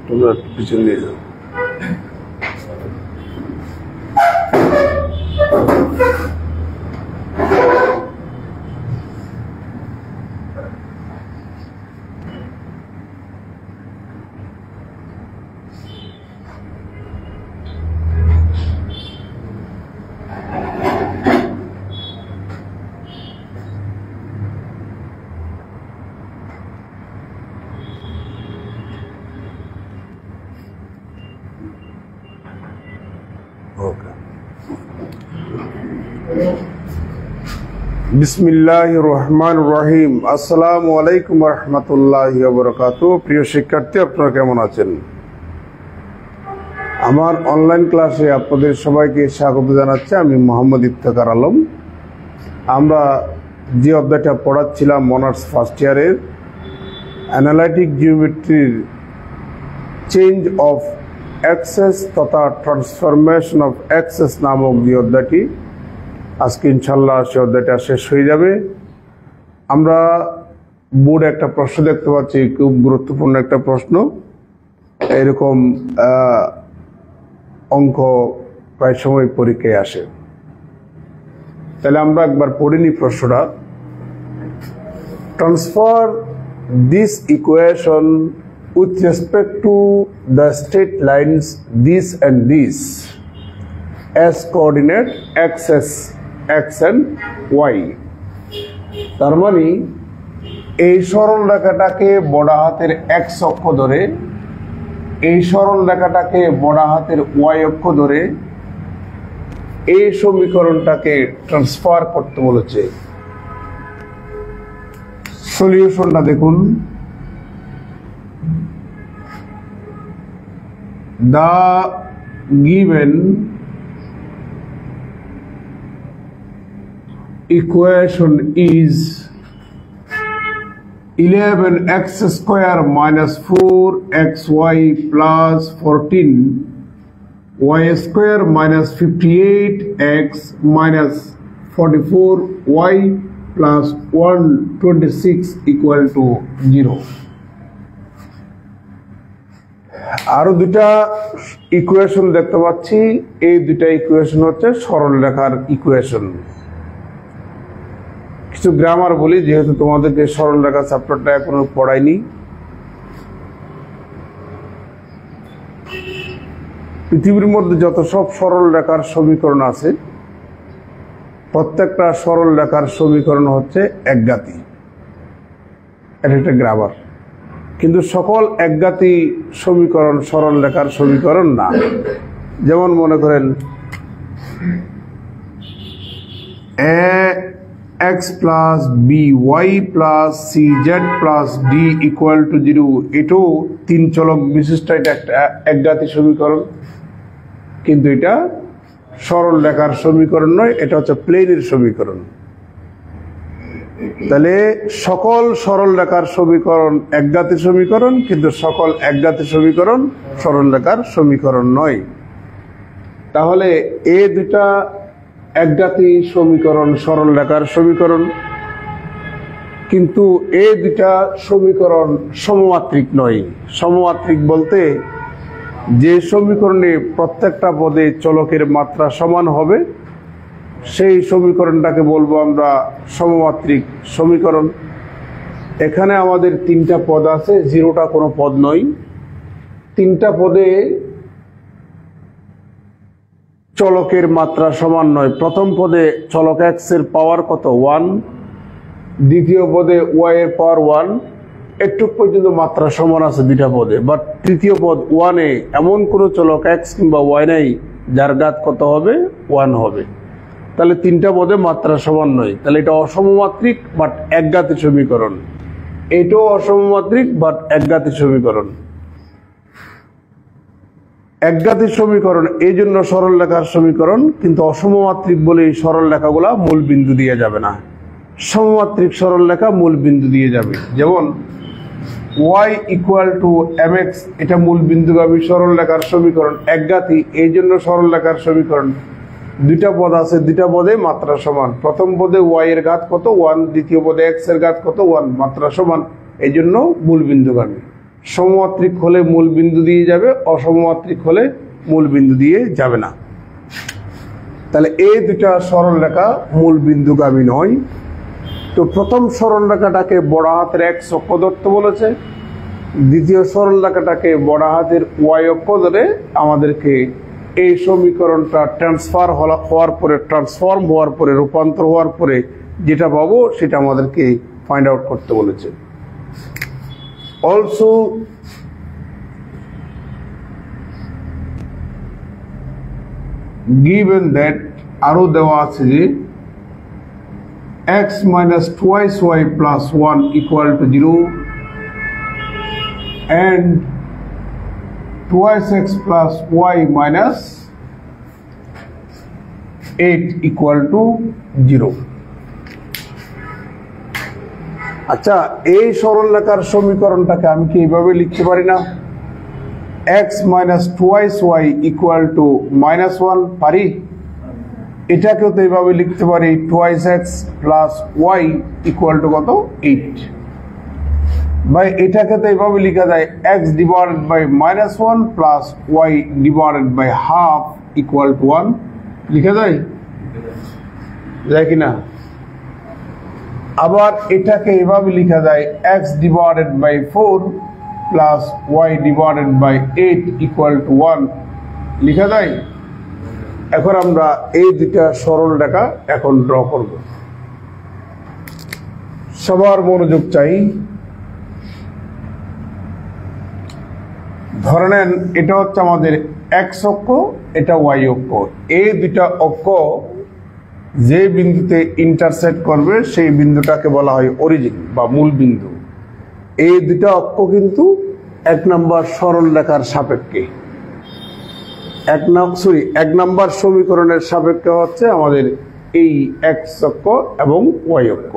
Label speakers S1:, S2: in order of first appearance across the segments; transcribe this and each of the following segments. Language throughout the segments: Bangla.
S1: তোমরা পিছনে নিয়ে যাও। বিসমিল্লাহির রহমানির রহিম। আসসালামু আলাইকুম ওয়া রাহমাতুল্লাহি ওয়া বারাকাতুহু। প্রিয় শিক্ষার্থী, আপনারা কেমন আছেন? আমার অনলাইন ক্লাসে আপনাদের সবাইকে স্বাগত জানাচ্ছি। আমি মোহাম্মদ ইফতেখার আলম। আমরা যে অধ্যায়টা পড়াচ্ছিলাম অনার্স ফার্স্ট ইয়ারের অ্যানালাইটিক জিওমেট্রির চেঞ্জ অফ অ্যাক্সেস তথা ট্রান্সফরমেশন অফ অ্যাক্সেস নামক যে অধ্যায়টি, আজকে ইনশাল্লাহ সে অধ্যায়টা শেষ হয়ে যাবে। আমরা বোর্ডে একটা প্রশ্ন দেখতে পাচ্ছি, খুব গুরুত্বপূর্ণ একটা প্রশ্ন। এরকম অঙ্ক প্রায় সময় পরীক্ষায় আসে। তাহলে আমরা একবার পড়ে নিই প্রশ্নটা। Transfer this equation with respect to the straight lines this and this as coordinate axis x and y। তার মানে এই সরল রেখাটাকে বড় হাতের x অক্ষ ধরে, এই সরল রেখাটাকে বড় হাতের y অক্ষ ধরে এই সমীকরণটাকে ট্রান্সফার করতে বলেছে। সলিউশনটা দেখুন। The given equation is 11x square minus 4xy plus 14y square minus 58x minus 44y plus 126 equal to 0। আরো দুটা ইকুয়েশন দেখতে পাচ্ছি। এই দুটা ইকুয়েশন হচ্ছে সরল রেখার ইকুয়েশন। কিছু গ্রামার বলি, যেহেতু তোমাদেরকে সরল রেখা চ্যাপ্টারটা এখনো পড়াইনি। পৃথিবীর মধ্যে যত সব সরল রেখার সমীকরণ আছে, প্রত্যেকটা সরল রেখার সমীকরণ হচ্ছে একঘাতি। এটা একটা গ্রামার। কিন্তু সকল একঘাতি সমীকরণ সরল রেখার সমীকরণ না। যেমন মনে করেন ax plus by plus cz plus d equal to 0, এটাও তিন চলক বিশিষ্ট এটা একটা একঘাতি সমীকরণ, কিন্তু এটা সরল রেখার সমীকরণ নয়, এটা হচ্ছে প্লেনের সমীকরণ। তাহলে সকল সরল রেখার সমীকরণ একঘাতি সমীকরণ, কিন্তু সকল একঘাতি সমীকরণ সরল রেখার সমীকরণ নয়। তাহলে এই দুটা একঘাতি সমীকরণ সরল রেখার সমীকরণ, কিন্তু এই দুটা সমীকরণ সমমাত্রিক নয়। সমমাত্রিক বলতে যে সমীকরণে প্রত্যেকটা পদে চলকের মাত্রা সমান হবে, সেই সমীকরণটাকে বলবো আমরা সমমাত্রিক সমীকরণ। এখানে আমাদের তিনটা পদ আছে, জিরোটা কোনো পদ নয়। তিনটা পদে চলকের মাত্রা সমান নয়। প্রথম পদে চলক এক্স এর পাওয়ার কত? 1। দ্বিতীয় পদে ওয়াই এর পাওয়ার 1। একটু পর্যন্ত মাত্রা সমান আছে দুইটা পদে, বাট তৃতীয় পদ 1-এ এমন কোনো চলক এক্স কিংবা ওয়াই নাই যার ঘাত কত হবে? 1 হবে। তাহলে তিনটা পদে মাত্রা সমান নয়। তাহলে এটা অসমমাত্রিক বাট একঘাতি সমীকরণ। এটাও অসমমাত্রিক বাট একঘাতি সমীকরণ। একঘাতি সমীকরণ এই জন্য সরল রেখার সমীকরণ, কিন্তু অসমমাত্রিক বলে এই সরল রেখাগুলা মূল বিন্দু দিয়ে যাবে না। সমমাত্রিক সরল রেখা মূল বিন্দু দিয়ে যাবে। যেমন y ইকুয়াল টু mx, এটা মূল বিন্দুগামী সরল রেখার সমীকরণ। একঘাতি এই জন্য সরল রেখার সমীকরণ। দুইটা পদ আছে, দুইটা পদে মাত্রা সমান। প্রথম পদে y এর ঘাত কত? 1। দ্বিতীয় পদে x এর ঘাত কত? 1। মাত্রা সমান। এই জন্য মূলবিন্দুগামী। সমমাত্রিক হলে মূলবিন্দু দিয়ে যাবে, অসমমাত্রিক হলে মূলবিন্দু দিয়ে যাবে না। তাহলে এই দুটা সরলরেখা মূলবিন্দুগামী নয়। তো প্রথম সরলরেখাটাকে বড় হাতের X অক্ষ ধরতে বলেছে, দ্বিতীয় সরলরেখাটাকে বড় হাতের Y অক্ষ ধরে আমাদেরকে এই সমীকরণটা ট্রান্সফর্ম হওয়ার পরে রূপান্তর হওয়ার পরে যেটা পাবো সেটা আমাদেরকে ফাইন্ড আউট করতে বলেছে। অলসো given that আরো দেওয়া আছে যে x minus twice y plus 1 equal to 0 and twice x plus y minus 8 equal to 0। আচ্ছা, এই সরলরেখার সমীকরণটাকে আমি কি এইভাবে লিখতে পারি না? x minus twice y equal to minus 1 পারি? এটাকেও তো এইভাবে লিখতে পারি twice x plus y equal to কত? 8। ভাই এটাকে তো এইভাবে লেখা যায় x divided by minus 1 plus y divided by half equal to 1 লিখা যায়? যায় কি না? আবার এটাকে এইভাবে লেখা যায় x divided by 4 plus y divided by 8 equal to 1 লিখা যায়? এখন আমরা এই দুটা সরল রেখা এখন ড্র করব। সবার মনোযোগ চাই। ধরে নেন এটা হচ্ছে আমাদের x অক্ষ, এটা y অক্ষ। এই দুটা অক্ষ যে বিন্দুতে ইন্টারসেক্ট করবে সেই বিন্দুটাকে বলা হয় অরিজিন বা মূল বিন্দু। এই দুটা অক্ষ কিন্তু এক নম্বর সরল রেখার সাপেক্ষে এক নম্বর সমীকরণের সাপেক্ষে হচ্ছে আমাদের এই x অক্ষ এবং y অক্ষ।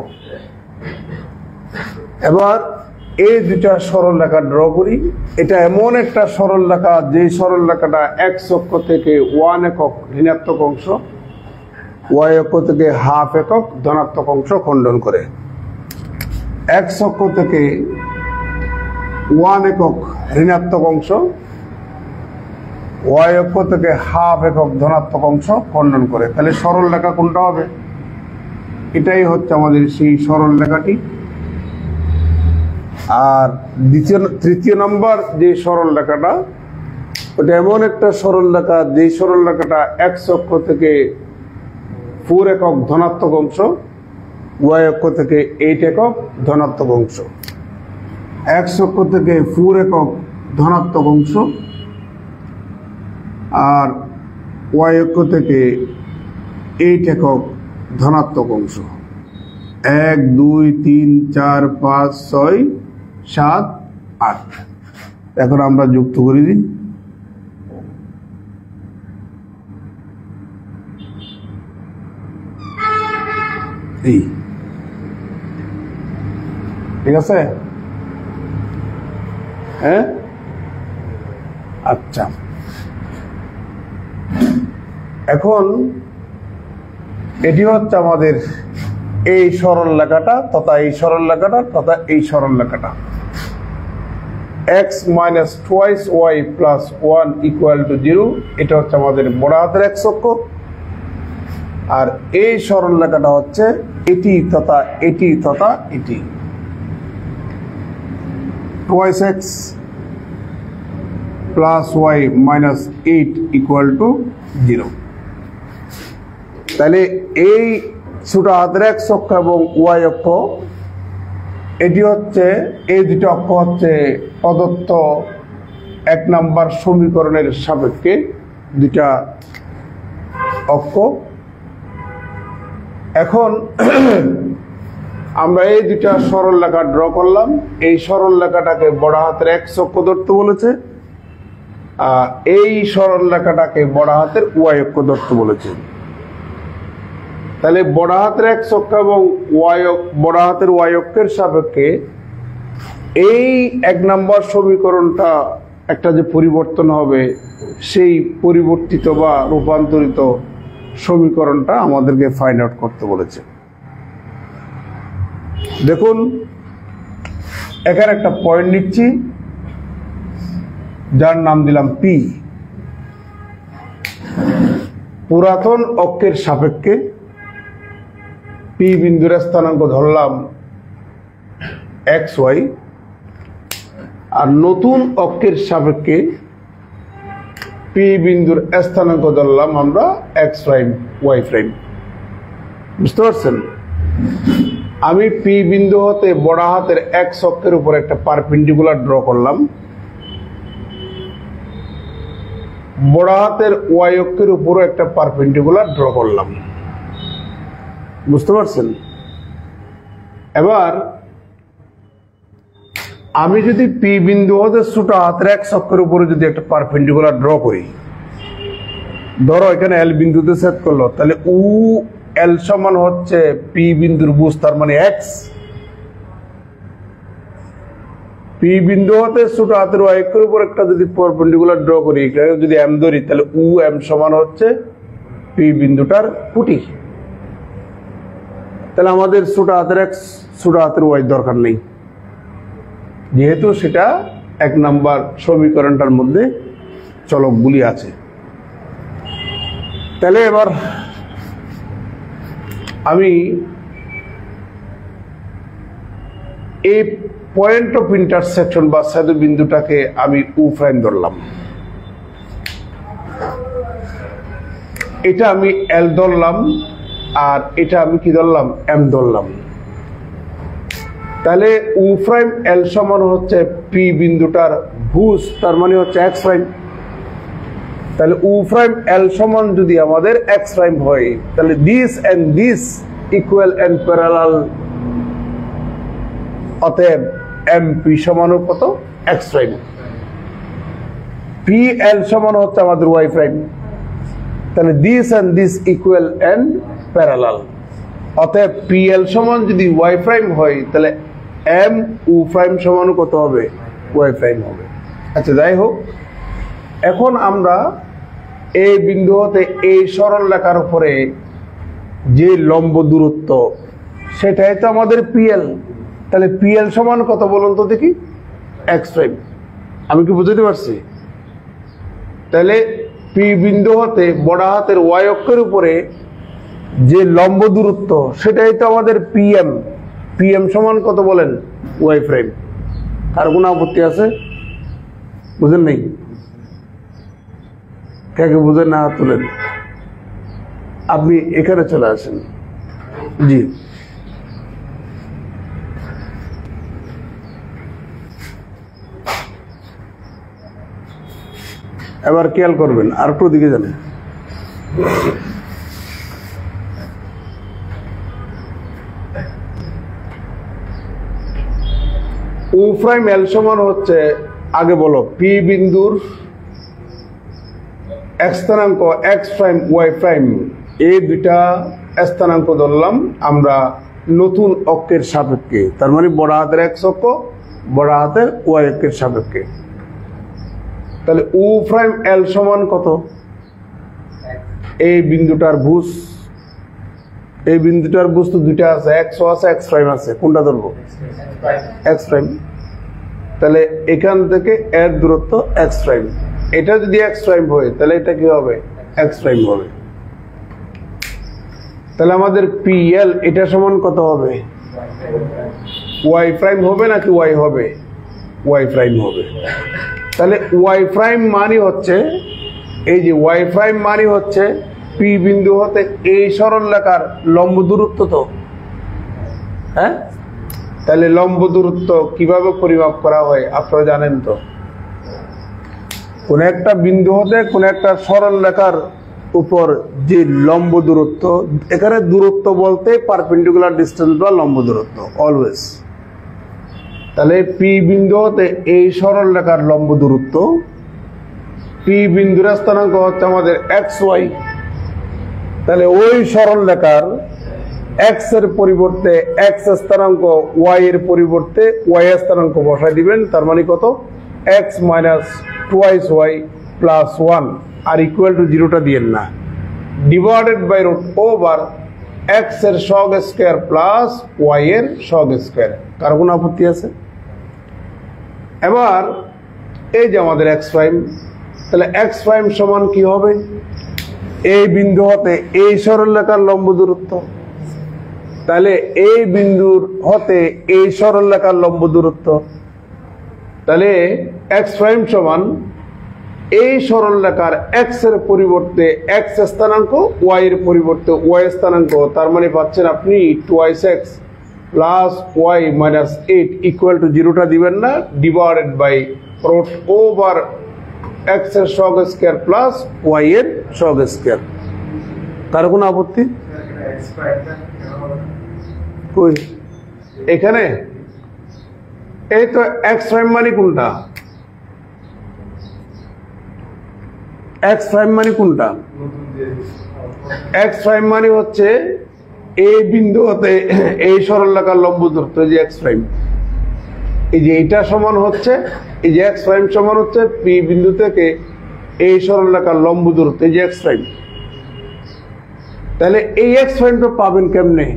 S1: এবার এই দুটা সরল রেখা ড্র করি। এটা এমন একটা সরল রেখা যে সরল রেখাটা x অক্ষ থেকে 1 একক ঋণাত্মক অংশ, y অক্ষ থেকে হাফ একক ধনাত্মক অংশ খণ্ডন করে। x অক্ষ থেকে 1 একক ঋণাত্মক অংশ, y অক্ষ থেকে হাফ একক ধনাত্মক অংশ খণ্ডন করে। তাহলে সরল রেখা কোনটা হবে? এটাই হচ্ছে আমাদের সেই সরল রেখাটি। আর তৃতীয় নম্বর যে সরল রেখাটা, ওটা এমন একটা সরল রেখা যে সরল রেখাটা x অক্ষ থেকে 4 একক ধনাত্মক অংশ, y অক্ষ থেকে 8 একক ধনাত্মক অংশ। x অক্ষ থেকে 4 একক ধনাত্মক অংশ আর y অক্ষ থেকে 8 একক ধনাত্মক অংশ। 1 2 3 4 5 6 7 8। এখন আমরা যুক্ত করে দিই। এই ঠিক আছে? হ্যাঁ, আচ্ছা। এখন এটি হচ্ছে আমাদের এই সরল রেখাটা তথা এই সরল রেখাটা তথা এই সরল রেখাটা। x minus twice y plus 1 equal to 0, এটা হচ্ছে আমাদের বড় হাতের x অক্ষ। আর এই সরল রেখাটা হচ্ছে এটি তথা এটি তথা এটি। twice x plus y minus 8 equal to 0। তাহলে এই ছোট হাতের x অক্ষ এবং y অক্ষ, এটি হচ্ছে এই দুটো অক্ষ হচ্ছে প্রদত্ত 1 নম্বর সমীকরণের সাপেক্ষে দুটা অক্ষ। এখন আমরা এই দুটা সরল রেখা ড্র করলাম। এই সরল রেখাটাকে বড় হাতের x অক্ষ ধরতে বলেছে, এই সরল রেখাটাকে বড় হাতের y অক্ষ ধরতে বলেছে। তাহলে বড় হাতের x অক্ষ এবং বড় হাতের y অক্ষের সাপেক্ষে এই 1 নম্বর সমীকরণটা একটা যে পরিবর্তন হবে, সেই পরিবর্তিত বা রূপান্তরিত সমীকরণটা আমাদেরকে ফাইন্ড আউট করতে বলেছে। দেখুন এখানে একটা পয়েন্ট নিচ্ছি যার নাম দিলাম পি। পুরাতন অক্ষের সাপেক্ষে পি বিন্দুর স্থানাঙ্ক ধরলাম এক্স ওয়াই, আর নতুন অক্ষের সাপেক্ষে পি বিন্দুর স্থানাঙ্ক ধরলাম আমরা এক্স প্রাইম ওয়াই প্রাইম। বুঝতে পারছেন? আমি পি বিন্দু হতে বড় হাতের এক্স অক্ষের উপর একটা পারপেন্ডিকুলার ড্র করলাম, বড় হাতের ওয়াই অক্ষের উপরও একটা পারপেন্ডিকুলার ড্র করলাম। বুঝতে পারছেন? এবার আমি যদি পি বিন্দু হতে ছোট হাতের এক্স অক্ষের উপরে যদি একটা পারপেন্ডিকুলার ড্র করি, ধরো এখানে এল বিন্দুতে সেট করলো, তাহলে উ এল সমান হচ্ছে পি বিন্দুর বুঝ, তার মানে এক্স। পি বিন্দু হতে ছোট হাতের ওয়াই অক্ষের উপর একটা যদি পারপেন্ডিকুলার ড্র করি, যদি এম ধরি, তাহলে উ এম সমান হচ্ছে পি বিন্দুটার খুঁটি। তাহলে আমাদের ছোট হাতের এক্স ছোট হাতের ওয়াই দরকার নেই, যেহেতু সেটা 1 নাম্বার সমীকরণটার মধ্যে চলকগুলি আছে। তাহলে এবার আমি এই পয়েন্ট অফ ইন্টারসেকশন বা সেতু বিন্দুটাকে আমি উ প্রাইম ধরলাম, এটা আমি এল ধরলাম, আর এটা আমি কি ধরলাম? এম ধরলাম। তাহলে উ প্রাইম এল সমান হচ্ছে পি বিন্দুটার ভুজ, তার মানে হচ্ছে এক্স প্রাইম। তাহলে উ প্রাইম এল সমান যদি আমাদের এক্স প্রাইম হয়, তাহলে this and this equal and parallel, অতএব এম পি সমান কত? X prime. পি এল সমান হচ্ছে আমাদের ওয়াই প্রাইম, তাহলে this and this equal and parallel, অতএব পি এল সমান যদি ওয়াই প্রাইম হয়, তাহলে এম উ প্রাইম সমান কত হবে? ওয়াই প্রাইম হবে। আচ্ছা, যাই হোক, এখন আমরা এই বিন্দু হতে এই সরল রেখার উপরে যে লম্ব দূরত্ব, সেটাই তো আমাদের পিএল। তাহলে পিএল সমান কত বলুন তো দেখি? X prime. আমি কি বুঝতে পারছি? তাহলে পি বিন্দু হতে বড় হাতের ওয়াই অক্ষের উপরে যে লম্ব দূরত্ব, সেটাই তো আমাদের পিএম। পিএম সমান কত বলেন? Y prime. আর কোনো আপত্তি আছে? বুঝেন নাই? কে কে বুঝেন না? তুলেন। আপনি এখানে চলে আসেন। জি, এবার খেয়াল করবেন, আর একটু দিকে যান। উ প্রাইম এল সমান হচ্ছে, আগে বলো, পি বিন্দুর স্থানাঙ্ক এক্স প্রাইম ওয়াই প্রাইম, এই দুইটা স্থানাঙ্ক ধরলাম আমরা নতুন অক্ষের সাপেক্ষে, তার মানে বড় হাতের এক্স অক্ষ, বড় হাতের ওয়াই অক্ষের সাপেক্ষে। তাহলে উ প্রাইম এল সমান কত? এই বিন্দুটার ভুজ, এই বিন্দুটার ভুজ তো দুইটা আছে, এক্স ও আছে, এক্স প্রাইম আছে, কোনটা ধরবো? X prime. তাহলে এখান থেকে এর দূরত্ব এক্স প্রাইম, এটা যদি এক্স প্রাইম হয়, তাহলে এটা কি হবে? এক্স প্রাইম হবে। তাহলে আমাদের পিএল এটা সমান কত হবে? ওয়াই প্রাইম হবে নাকি ওয়াই হবে? ওয়াই প্রাইম হবে। তাহলে ওয়াই প্রাইম মানে হচ্ছে, এই যে ওয়াই প্রাইম মানে হচ্ছে পি বিন্দু হতে এই সরল রেখার লম্ব দূরত্ব, তো হ্যাঁ? তাহলে লম্ব দূরত্ব কিভাবে পরিমাপ করা হয় আপনারা জানেন তো? কোন একটা বিন্দু হতে কোন একটা সরল রেখার উপর যে লম্ব দূরত্ব, এখানে দূরত্ব বলতে পারপেন্ডিকুলার ডিসটেন্স বা লম্ব দূরত্ব অলওয়েজ। তাহলে পি বিন্দু হতে এই সরল রেখার লম্ব দূরত্ব, পি বিন্দুর স্থানাঙ্ক হচ্ছে আমাদের এক্স ওয়াই। তাহলে ওই সরল রেখার এক্স এর পরিবর্তে এক্স স্থানাঙ্ক, ওয়াই এর পরিবর্তে ওয়াই স্থানাঙ্ক বসাই দিবেন, তার মানে কত? X minus twice y plus 1, আর ইকুয়াল টু 0টা দিয়েন না, divided by root over x এর সহগ স্কয়ার প্লাস ওয়াই এর সহগ স্কয়ার। কার কোনো আপত্তি আছে? এবার এই যে আমাদের এক্স প্রাইম, তাহলে এক্স প্রাইম সমান কি হবে? এই বিন্দু হতে এই সরলরেখার লম্ব দূরত্ব, তাহলে এই বিন্দুর হতে এই সরলরেখার লম্ব দূরত্ব, তাহলে এক্স প্রাইম সমান এই সরলরেখার এক্স এর পরিবর্তে এক্স স্থানাঙ্ক, ওয়াই এর পরিবর্তে ওয়াই স্থানাঙ্ক, তার মানে পাচ্ছেন আপনি 2x plus y minus 8 equal to 0টা দিবেন না, divided by root over x এর সহগ স্কয়ার প্লাস ওয়াই এর সহগ স্কয়ার। কারো কোনো আপত্তি? কই এখানে এই তো এক্স প্রাইম মানে কোনটা? এক্স প্রাইম মানে কোনটা? এক্স প্রাইম মানে হচ্ছে এই বিন্দু হতে এই সরলরেখার লম্ব দূরত্ব, যে এক্স প্রাইম, এই যে এটা সমান হচ্ছে, এই যে এক্স প্রাইম সমান হচ্ছে পি বিন্দু থেকে এই সরলরেখার লম্ব দূরত্ব, এই যে এক্স প্রাইম। তাহলে এই এক্স প্রাইমটা পাবেন কেমনে?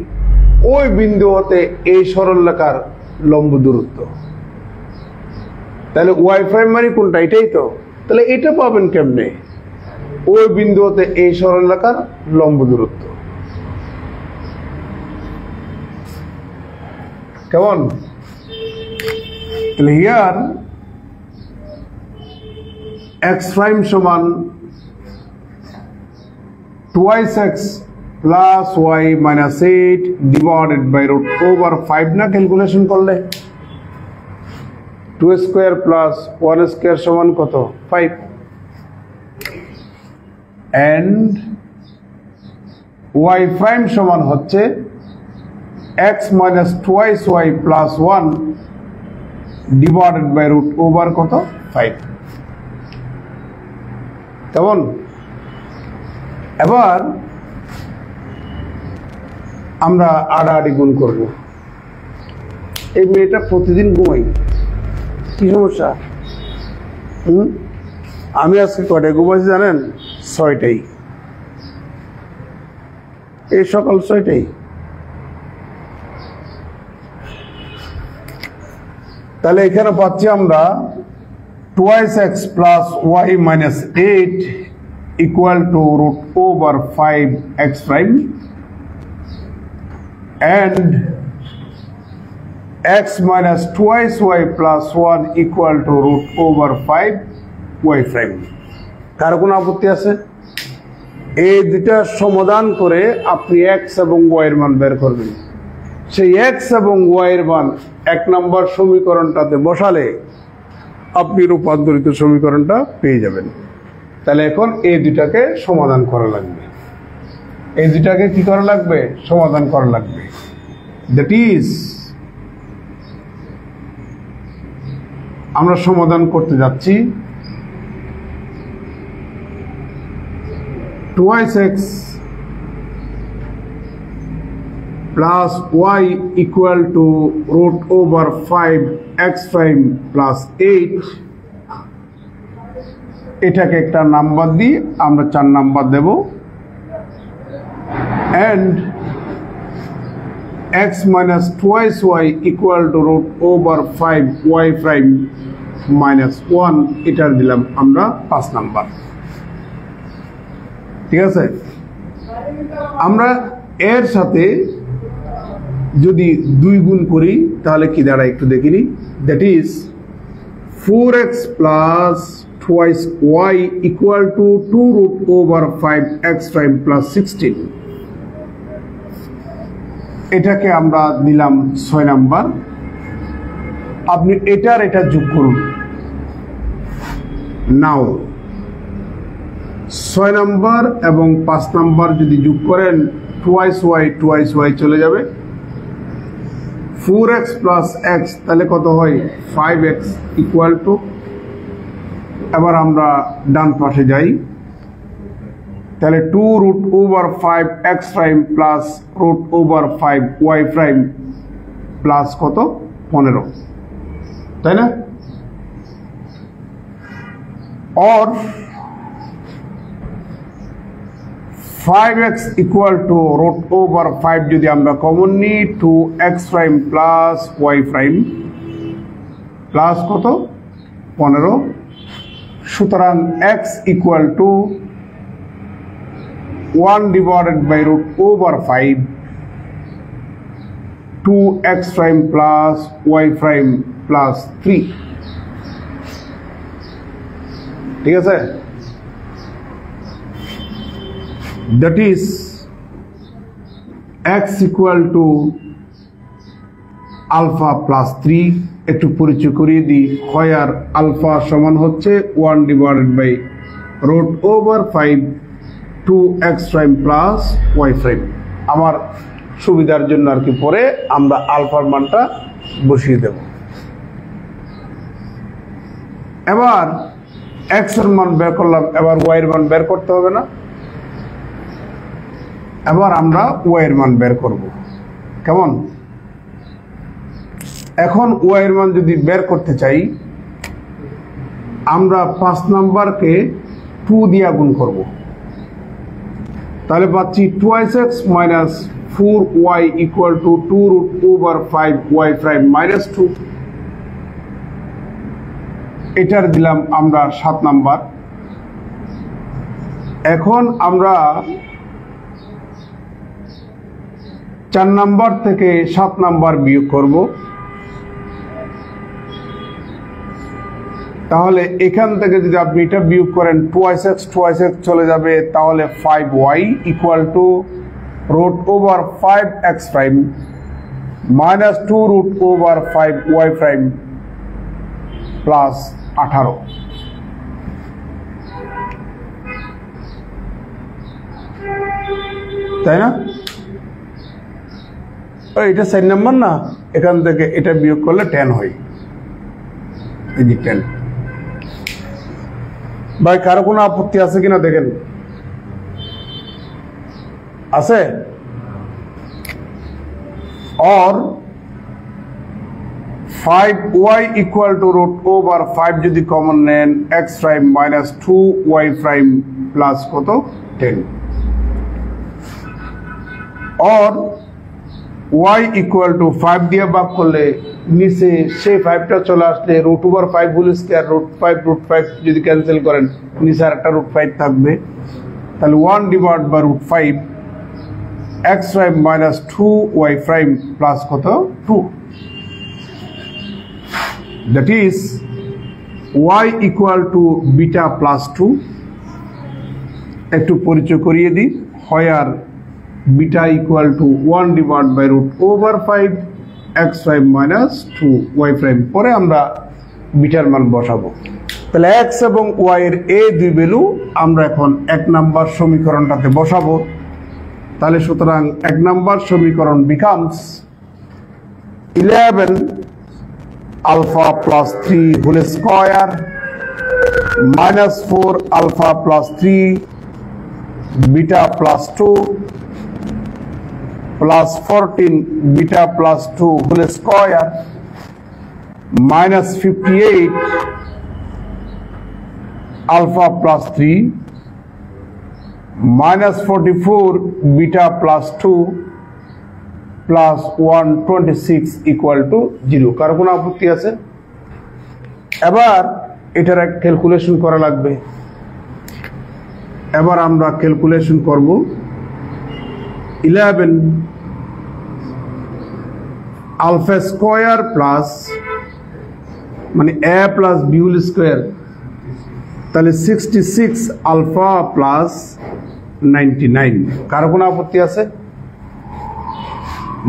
S1: ওই বিন্দু হতে এই সরলরেখার লম্ব দূরত্ব। তাহলে ওয়াই প্রাইম মানে কোনটা? এটাই তো। তাহলে এটা পাবেন কেমনে? ওই বিন্দু হতে এই সরলরেখার লম্ব দূরত্ব। কেমন? তাহলে হিয়ার এক্স প্রাইম সমান 2x plus y minus 8 divided by root over 5 না ক্যালকুলেশন করলে 2 স্কয়ার প্লাস 1 স্কয়ার সমান কত? 5। এন্ড ওয়াই প্রাইম সমান হচ্ছে x minus 2y plus 1 divided by root over কত? 5। কেমন? এবার আমরা আড়াআড়ি গুণ করব। এই মেয়েটা প্রতিদিন ঘুমাই, কি সমস্যা? আমি আজকে কটায় ঘুমাইছি জানেন? 6টায়, এই সকাল 6টায়। তাহলে এখানে পাচ্ছি আমরা 2x plus y minus 8 equal to root over 5x prime and x minus 2y plus 1 equal to root over 5y prime। কারো কোনো আপত্তি আছে? এই দুটা সমাধান করে আপনি x এবং y এর মান বের করবেন। সেই x এবং y এর মান 1 নম্বর সমীকরণটাতে বসালে আপনি রূপান্তরিত সমীকরণটা পেয়ে যাবেন। তাহলে এখন এই দুটাকে সমাধান করা লাগবে, এই দুটাকে কি করা লাগবে? সমাধান করা লাগবে। দ্যাট ইজ, আমরা সমাধান করতে যাচ্ছি 2x plus y equal to root over 5x prime plus 8। এটাকে একটা নাম্বার দিই, আমরা 4 নাম্বার দেব। and x minus 2y equal to root over 5y prime minus 1, এটার দিলাম আমরা 5 নাম্বার। ঠিক আছে? আমরা এর সাথে যদি 2 গুণ করি তাহলে কি দাঁড়ায় একটু দেখিনি। That is 4x plus twice y equal to 2 root over 5x prime plus 16। এটাকে আমরা দিলাম 6 নাম্বার। আপনি এটার এটা যোগ করুন। নাও 6 নাম্বার এবং 5 নাম্বার যদি যোগ করেন twice y চলে যাবে। 4x plus x তাহলে কত হয়? 5x ইকুয়াল টু, এবার আমরা ডান পাশে যাই, তাহলে 2 root over 5x prime plus root over 5y prime plus কত? 15, তাই না? or 5x equal to root over 5 যদি আমরা কমন নিই 2x prime plus y prime plus কত? 15। সুতরাং x equal to 1 divided by root over 5 2x prime plus y prime plus 3। ঠিক আছে, that is x equal to alpha plus 3। একটু পরিচয় করিয়ে দিই, হয় আর আলফা সমান হচ্ছে 1 divided by root over 5 2x prime plus y prime. আমার সুবিধার জন্য আর কি পরে আমরা আলফার মানটা বসিয়ে দেব। এবার x এর মান বের করলাম, এবার y এর মান বের করতে হবে না? এবার আমরা y এর মান বের করব। কেমন? এখন y এর মান যদি বের করতে চাই, আমরা 5 নাম্বারকে 2 দিয়ে গুণ করব। তাহলে পাচ্ছি 2x minus 4y equal to 2 root over 5y prime minus 2। এটার দিলাম আমরা 7 নাম্বার। এখন আমরা 4 নাম্বার থেকে 7 নাম্বার বিয়োগ করব। তাহলে এখান থেকে যদি আপনি এটা বিয়োগ করেন 2x চলে যাবে, তাহলে 5y equal to root over 5x prime minus 2 root over 5y prime plus 18। তাই না? এটা 4 নাম্বার না, এখান থেকে এটা বিয়োগ করলে 10 হয়। এই যে 10। ভাই কারো কোনো আপত্তি আছে কিনা দেখেন, আছে? और 5y equal to root over 5 যদি কমন নেন x prime minus 2y prime plus কত 10। और y ইকুয়াল টু 5 দিয়ে ভাগ করলে নিচে সেই 5টা চলে আসলে root over 5 whole square root 5 যদি ক্যান্সেল করেন নিচে আরেকটা রুট 5 থাকবে। তাহলে 1 divide by root 5 x prime minus 2y prime plus কত 2। That is y equal to beta plus 2। একটু পরিচয় করিয়ে দিই, হয় আর beta equal to 1 divide by root over 5 x prime minus 2y prime. পরে আমরা বিটার মান বসাবো। তাহলে x এবং y এর এই দুই ভ্যালু আমরা এখন 1 নাম্বার সমীকরণটাতে বসাবো। তাহলে সুতরাং 1 নাম্বার সমীকরণ becomes 11 alpha plus 3 whole square minus 4 alpha plus 3 beta plus 2 plus 14 beta plus 2 whole square minus 58 alpha plus 3 minus 44 beta plus 2 plus 126 equal to 0। কারো কোনো আপত্তি আছে? এবার এটার এক ক্যালকুলেশন করা লাগবে। এবার আমরা ক্যালকুলেশন করব। 11 আলফা স্কয়ার প্লাস মানে a plus b whole square, তাহলে 66 আলফা প্লাস 99। কারো কোনো আপত্তি আছে?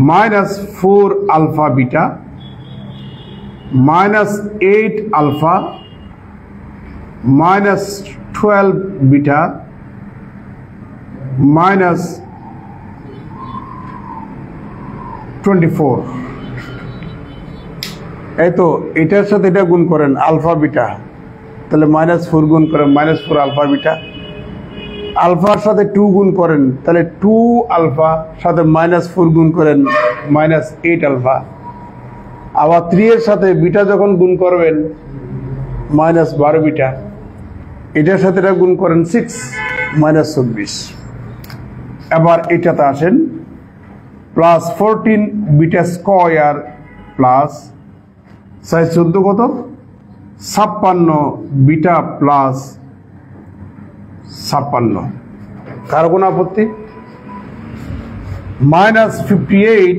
S1: Minus 4 alpha beta minus 8 alpha minus 12 beta minus 24। এই তো এটার সাথে এটা গুণ করেন আলফা বিটা, তাহলে মাইনাস 4 গুণ করেন মাইনাস 4 আলফা বিটা। আলফার সাথে 2 গুণ করেন, তাহলে 2 আলফা সাথে মাইনাস 4 গুণ করেন মাইনাস 8 আলফা। আবার 3 এর সাথে বিটা যখন গুণ করবেন মাইনাস 12 বিটা। এটার সাথে এটা গুণ করেন 6 মাইনাস 24। এবার এটাতে আসেন প্লাস 14 বিটা স্কয়ার প্লাস 14 কত 56 বিটা প্লাস 56 কারো কোনো আপত্তি? -58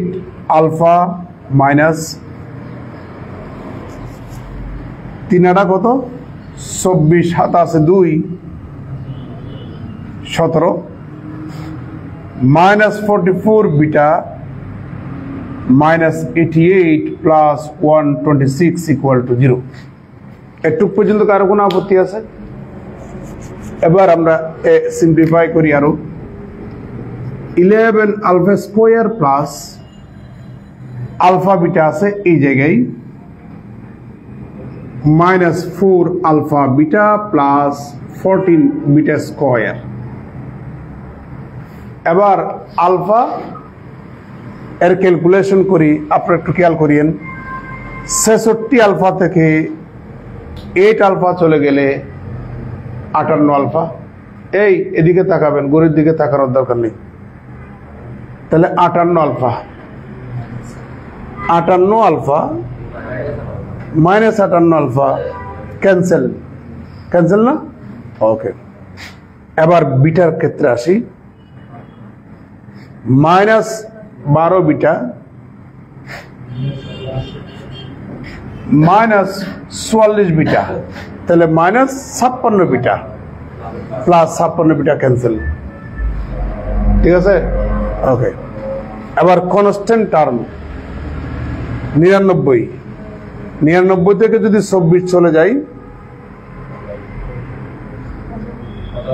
S1: আলফা মাইনাস 3 কত 24 27 2 17 -44 বিটা -88 প্লাস 126 ইকুয়াল টু 0। একটু পর্যন্ত কারো কোনো আপত্তি আছে? এবার আমরা সিম্পলিফাই করি আরো। 11 alpha square plus alpha beta আছে এই জায়গায় -4 alpha beta plus 14 beta square. এবার আলফা এর ক্যালকুলেশন করি, আপনারা একটু খেয়াল করিয়েন। 66 আলফা থেকে 8 আলফা চলে গেলে 58 আলফা। এই এদিকে তাকাবেন, গড়ের দিকে তাকানোর দরকার নেই। তাহলে 58 alpha, 58 alpha -58 alpha cancel, cancel না? ওকে। এবার বিটার ক্ষেত্রে আসি। -12 বিটা -44 বিটা, তাহলে -56 বিটা প্লাস 56 বিটা ক্যান্সেল, ঠিক আছে? ওকে। এবার কনস্ট্যান্ট টার্ম 99 থেকে যদি 24 চলে যাই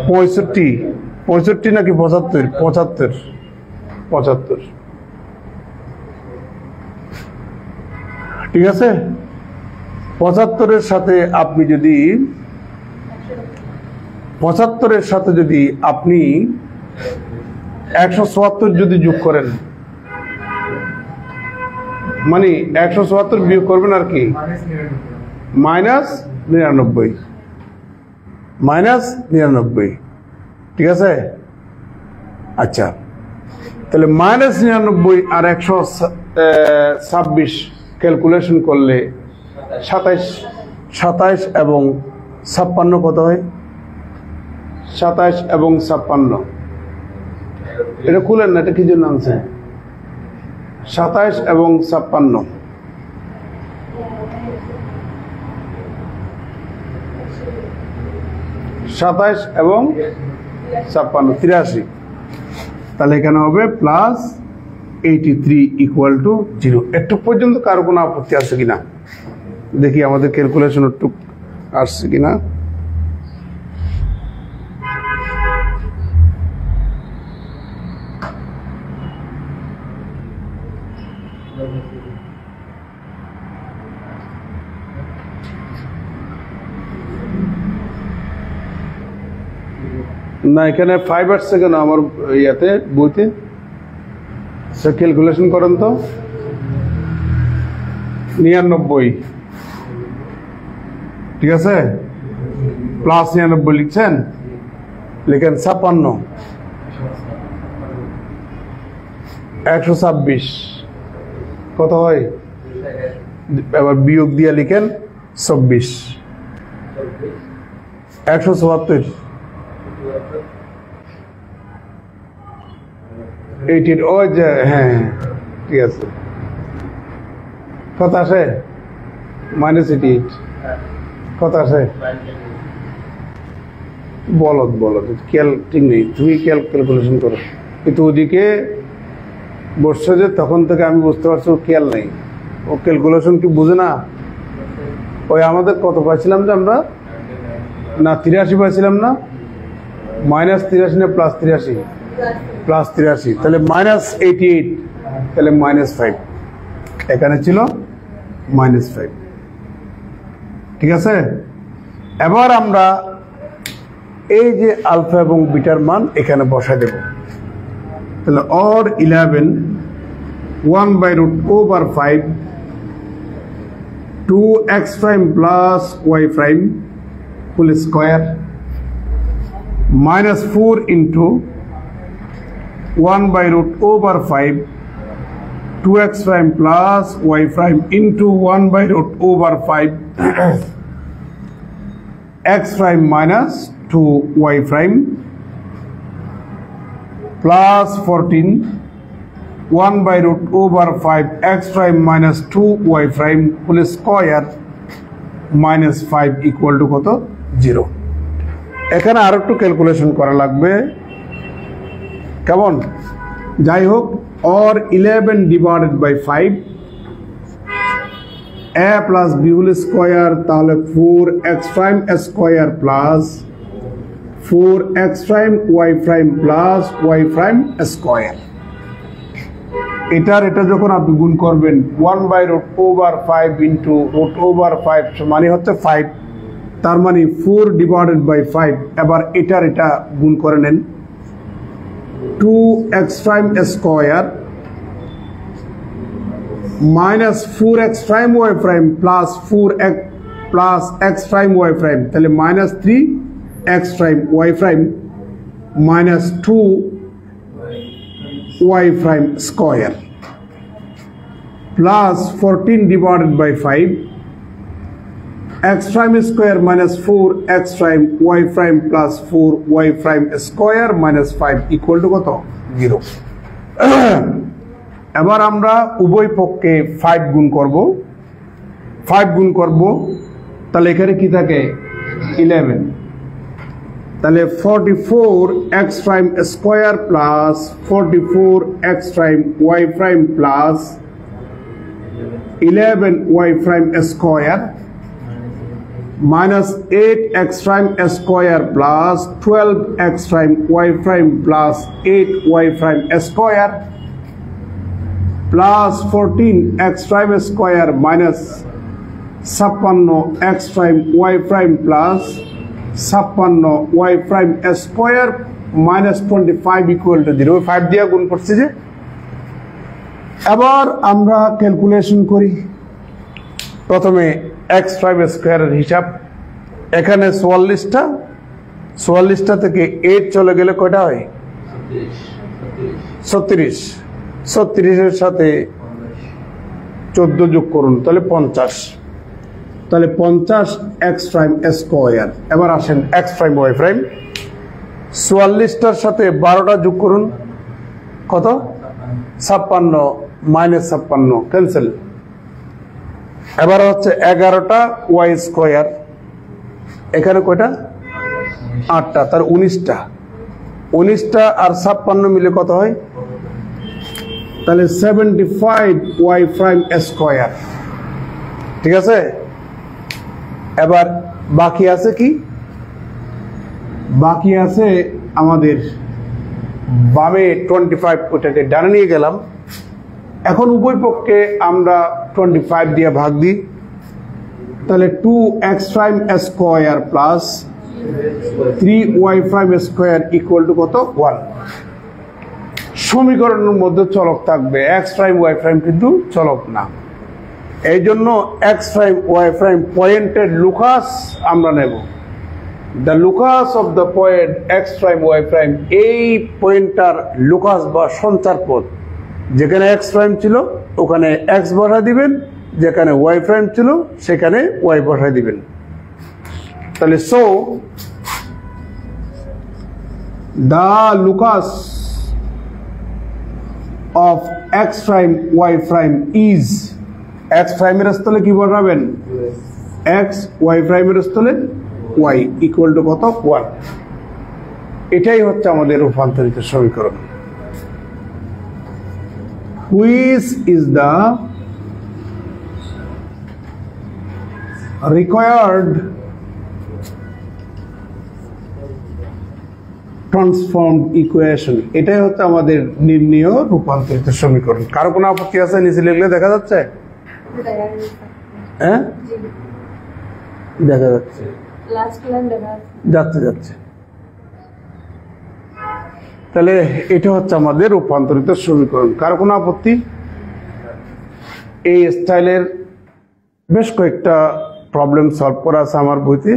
S1: 65 নাকি 75 ঠিক আছে? 75-এর সাথে আপনি যদি 174 যদি যোগ করেন, মানে 174 বিয়োগ করবেন আর কি -99, ঠিক আছে? আচ্ছা, তাহলে -99 আর 126 ক্যালকুলেশন করলে 27 এবং 56 কত হয়? 27 এবং 56, এটা খুলেন না, এটা কি জন্য আনছে? 27 এবং 56, এবং 83, তাহলে এখানে হবে +83 ইকুয়াল টু 0। একটু পর্যন্ত কারো কোনো আপত্তি আছে কিনা দেখি, আমাদের ক্যালকুলেশন একটু আসছে কিনা। না, এখানে 5 আসছে কেন আমার ইয়াতে, বইতে? সে ক্যালকুলেশন করেন তো। 99, ঠিক আছে? +99 লিখছেন, লিখেন 56, 126 কত হয়? এবার বিয়োগ দিয়ে লিখেন 24, 174 80, ওই যে, হ্যাঁ ঠিক আছে। কত আসে? -88 কত আসে? বলদ খেয়াল ঠিক নেই, তুমি ক্যালকুলেশন করো। কিন্তু ওদিকে বসছে যে তখন থেকে আমি বুঝতে পারছি ও খেয়াল নেই, ও ক্যালকুলেশন কি বুঝে না। ওই আমাদের কত পাইছিলাম যে আমরা, না 83 পাইছিলাম না? -83 না +83? +83, তাহলে -88, তাহলে -5, এখানে ছিল -5, ঠিক আছে? এবার আমরা এই যে আলফা এবং বিটার মান এখানে বসাই দেব। তাহলে or 11 1/√5 2x prime plus y prime whole square -4 into 1/√5 2x prime plus y prime into 1/√5 x prime minus 2y prime plus 14 1 by root over 5 x prime minus 2y prime whole square minus 5 equal to কত 0 এখানে আর একটু ক্যালকুলেশন করা লাগবে কেমন যাই হোক or 11 divided by 5 a plus b whole square তাহলে 4x prime square plus 4x prime y prime plus y prime square এটা যখন আপনি গুণ করবেন 1 by root over 5 into root over 5 মানে হচ্ছে 5 তার মানে 4 divided by 5 এবার এটা গুণ করে নেন 2x prime square minus 4x prime y prime plus 4x plus x prime y prime তাহলে minus 3x prime y prime minus 2y prime square plus 14 divided by 5 x prime square minus 4 x prime y prime plus 4 y prime square minus 5 equal to কত 0 এবার আমরা উভয় পক্ষে 5 গুণ করব তাহলে এখানে কি থাকে 11 তাহলে 44 x prime square plus 44 x prime y prime plus 11 y prime square minus 8 x prime square plus 12 x prime y prime plus 8 y prime square plus 14 x prime square minus 56 x prime y prime plus 56 y prime square minus 25 equal to 0 5 দিয়ে গুণ করছি যে এবার আমরা ক্যালকুলেশন করি প্রথমে x prime square এর হিসাব এখানে 44টা থেকে 8 চলে গেলে কয়টা হয় 36 এর সাথে 14 যোগ করুন তাহলে 50 তাহলে 50 x prime square এবার আসেন x prime y prime 44টার সাথে 12টা যোগ করুন কত 56 মাইনাস 56 ক্যান্সেল এবার হচ্ছে 11টা y স্কয়ার এখানে কয়টা 8টা তার 19টা আর 56 মিলে কত হয় তাহলে 75 y prime square ঠিক আছে এবার বাকি আছে কি বাকি আছে আমাদের বামে 25 ওটাকে ডানে নিয়ে গেলাম এখন উভয় পক্ষে আমরা 25 দিয়ে ভাগ দিই তাহলে 2x prime square plus 3y prime square equal to কত 1 সমীকরণের মধ্যে চলক থাকবে x prime y prime কিন্তু চলক না এইজন্য x prime y prime পয়েন্টের লুকাস আমরা নেব the locus of the point x prime y prime এই পয়েন্টার লুকাস বা সঞ্চার পথ যেখানে x prime ছিল ওখানে x বসা দিবেন যেখানে y prime ছিল সেখানে y বসা দিবেন তাহলে so the locus of x prime y prime is x prime এর স্থলে কি বসাবেন x y prime এর স্থলে y equal to কত 1 এটাই হচ্ছে আমাদের রূপান্তরিত সমীকরণ which is the required transformed equation এটাই হচ্ছে আমাদের নির্ণীয় রূপান্তরিত সমীকরণ কারো কোনো আপত্তি আছে নিচে লিখলে দেখা যাচ্ছে হ্যাঁ দেখা যাচ্ছে যাচ্ছে তাহলে এটা হচ্ছে আমাদের রূপান্তরিত সমীকরণ কারো কোনো আপত্তি এই স্টাইলের বেশ কয়েকটা প্রবলেম সলভ করা আছে আমার বইতে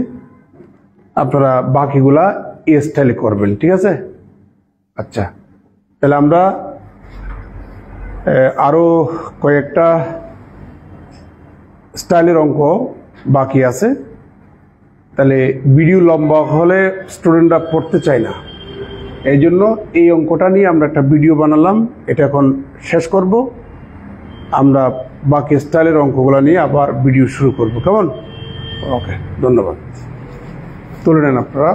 S1: আপনারা বাকিগুলা এই স্টাইলে করবেন ঠিক আছে আচ্ছা তাহলে আমরা আরো কয়েকটা স্টাইলের অঙ্ক বাকি আছে তাহলে ভিডিও লম্বা হলে স্টুডেন্টরা পড়তে চায় না। এই জন্য এই অঙ্কটা নিয়ে আমরা একটা ভিডিও বানালাম, এটা এখন শেষ করব। আমরা বাকি স্টাইলের অঙ্কগুলো নিয়ে আবার ভিডিও শুরু করব, কেমন? ওকে, ধন্যবাদ। তুলে নেন আপনারা।